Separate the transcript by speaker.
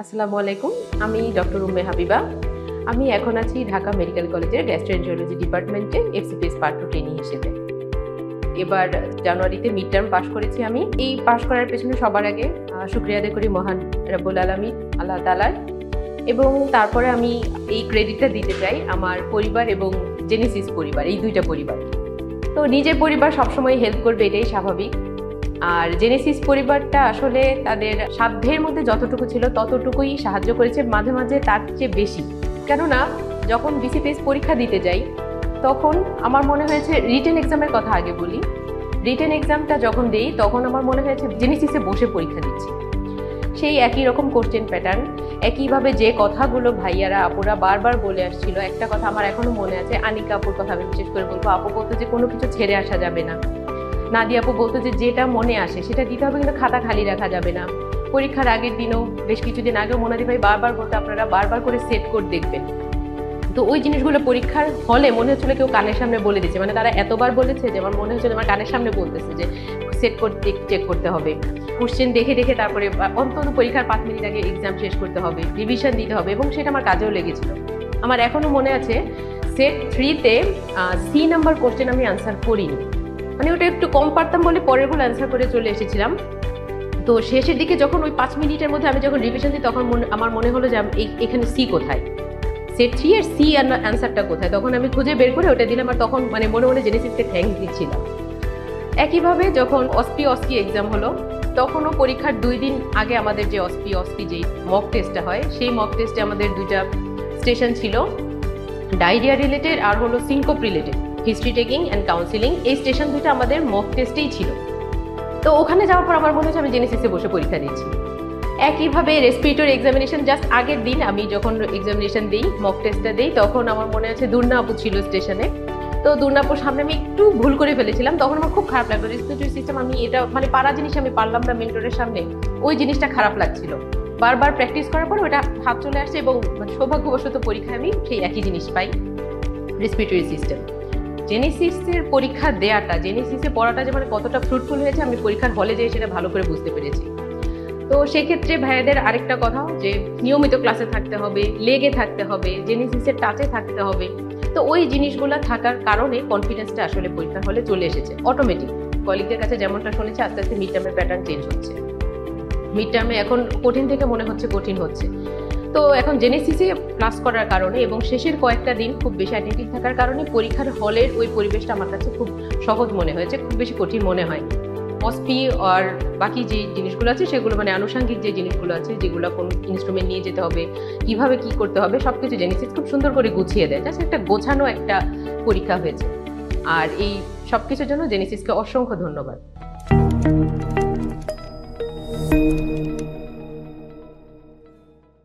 Speaker 1: আসসালামু আলাইকুম। আমি ডক্টর উম্মে হাবিবা। আমি এখন আছি ঢাকা মেডিকেল কলেজের গ্যাস্ট্রোএন্টারোলজি ডিপার্টমেন্টে এফসিপিএস পার্ট 2 ট্রেনিং হিসেবে। এবার জানুয়ারিতে মিড টার্ম পাশ করেছি আমি। এই পাশ করার পেছনে সবার আগে শুকরিয়া আদায় করি মহান রব্বুল আলামিন আল্লাহ তাআলার, এবং তারপরে আমি এই ক্রেডিটটা দিতে চাই আমার পরিবার এবং জেনেসিস পরিবার, এই দুইটা পরিবার। তো নিজের পরিবার সবসময় হেল্প করবে, এটাই স্বাভাবিক। আর জেনেসিস পরিবারটা আসলে তাদের সাধ্যের মধ্যে যতটুকু ছিল ততটুকুই সাহায্য করেছে, মাঝে মাঝে তার চেয়ে বেশি। কেননা যখন বিসিপিএস পরীক্ষা দিতে যাই তখন আমার মনে হয়েছে, রিটেন এক্সামের কথা আগে বলি, রিটেন এক্সামটা যখন দিই তখন আমার মনে হয়েছে জেনেসিসে বসে পরীক্ষা দিচ্ছি। সেই একই রকম কোশ্চেন প্যাটার্ন, একইভাবে যে কথাগুলো ভাইয়ারা আপুরা বারবার বলে আসছিল। একটা কথা আমার এখনো মনে আছে, আনিকা আপুর কথা আমি বিশেষ করে বলবো। আপু বলতো যে কোনো কিছু ছেড়ে আসা যাবে না। নাদিয়া আপু বলতো যে যেটা মনে আসে সেটা দিতে হবে, কিন্তু খাতা খালি রাখা যাবে না। পরীক্ষার আগের দিনও, বেশ কিছুদিন আগেও মোনাদি ভাই বারবার বলতে আপনারা বারবার করে সেট কোড দেখবেন। তো ওই জিনিসগুলো পরীক্ষার হলে মনে হচ্ছিল কেউ কানের সামনে বলে দিচ্ছে, মানে তারা এতবার বলেছে যে আমার মনে হচ্ছিল আমার কানের সামনে বলতেছে যে সেট কোড চেক করতে হবে, কোশ্চেন দেখে দেখে তারপরে অন্তত পরীক্ষার 5 মিনিট আগে এক্সাম শেষ করতে হবে, রিভিশন দিতে হবে, এবং সেটা আমার কাজেও লেগেছিল। আমার এখনও মনে আছে সেট 3-তে সি নাম্বার কোশ্চেন আমি আনসার করিনি, মানে ওটা একটু কম পারতাম বলে পরেরগুলো অ্যান্সার করে চলে এসেছিলাম। তো শেষের দিকে যখন ওই 5 মিনিটের মধ্যে আমি যখন রিভিশন দিই তখন আমার মনে হলো যে এখানে সি কোথায়, সেট 3 এর সি অ্যান্সারটা কোথায়, তখন আমি খুঁজে বের করে ওটা দিলাম। আর তখন মানে মনে মনে জেনেসিসকে থ্যাঙ্কস দিচ্ছিলাম। একইভাবে যখন অস্পি এক্সাম হলো তখনও পরীক্ষার 2 দিন আগে আমাদের যে অস্পি যেই মক টেস্টটা হয়, সেই মক টেস্টে আমাদের 2টা স্টেশন ছিল, ডায়রিয়া রিলেটেড আর হলো syncope related, history taking and counselling. এই স্টেশন 2টা আমাদের মক টেস্টেই ছিল। তো ওখানে যাওয়ার পর আমার মনে হচ্ছে আমি জেনেসিসে বসে পরীক্ষা দিচ্ছি। একইভাবে রেসপিরেটরি এক্সামিনেশন জাস্ট আগের দিন আমি যখন এক্সামিনেশন দিই, মক টেস্টটা দিই, তখন আমার মনে আছে দুর্না আপু ছিল স্টেশনে। তো দুর্নাপুর সামনে আমি একটু ভুল করে ফেলেছিলাম, তখন আমার খুব খারাপ লাগলো। রেসপিরেটরি সিস্টেম আমি এটা মানে পারা জিনিস আমি পারলাম না মেন্টরের সামনে, ওই জিনিসটা খারাপ লাগছিল। বারবার প্র্যাকটিস করার পর ওটা হাত চলে আসছে, এবং সৌভাগ্যবশত পরীক্ষায় আমি সেই একই জিনিস পাই, রেসপিরেটরি সিস্টেম। জেনেসিসের পরীক্ষা দেওয়াটা, জেনেসিসে পড়াটা যে মানে কতটা ফ্রুটফুল হয়েছে আমি পরীক্ষার হলে যেয়ে সেটা ভালো করে বুঝতে পেরেছি। তো সেক্ষেত্রে ভাইয়াদের আরেকটা কথা, যে নিয়মিত ক্লাসে থাকতে হবে, লেগে থাকতে হবে, জেনেসিসের টাচে থাকতে হবে। তো ওই জিনিসগুলো থাকার কারণে কনফিডেন্সটা আসলে পরীক্ষার হলে চলে এসেছে অটোমেটিক। কলিগদের কাছে যেমনটা শুনেছি, আস্তে আস্তে মিড টার্মের প্যাটার্ন চেঞ্জ হচ্ছে। মিড টার্মে এখন কঠিন থেকে মনে হচ্ছে কঠিন হচ্ছে। তো এখন জেনেসিসে ক্লাস করার কারণে এবং শেষের কয়েকটা দিন খুব বেশি অ্যাটেন্টিভ থাকার কারণে পরীক্ষার হলের ওই পরিবেশটা আমার কাছে খুব সহজ মনে হয়েছে, খুব বেশি কঠিন মনে হয়। অস্পি আর বাকি যে জিনিসগুলো আছে সেগুলো মানে আনুষঙ্গিক যে জিনিসগুলো আছে, যেগুলো কোন ইনস্ট্রুমেন্ট নিয়ে যেতে হবে, কিভাবে কি করতে হবে, সবকিছু জেনেসিস খুব সুন্দর করে গুছিয়ে দেয়। জাস্ট একটা গোছানো একটা পরীক্ষা হয়েছে। আর এই সবকিছুর জন্য জেনেসিসকে অসংখ্য ধন্যবাদ।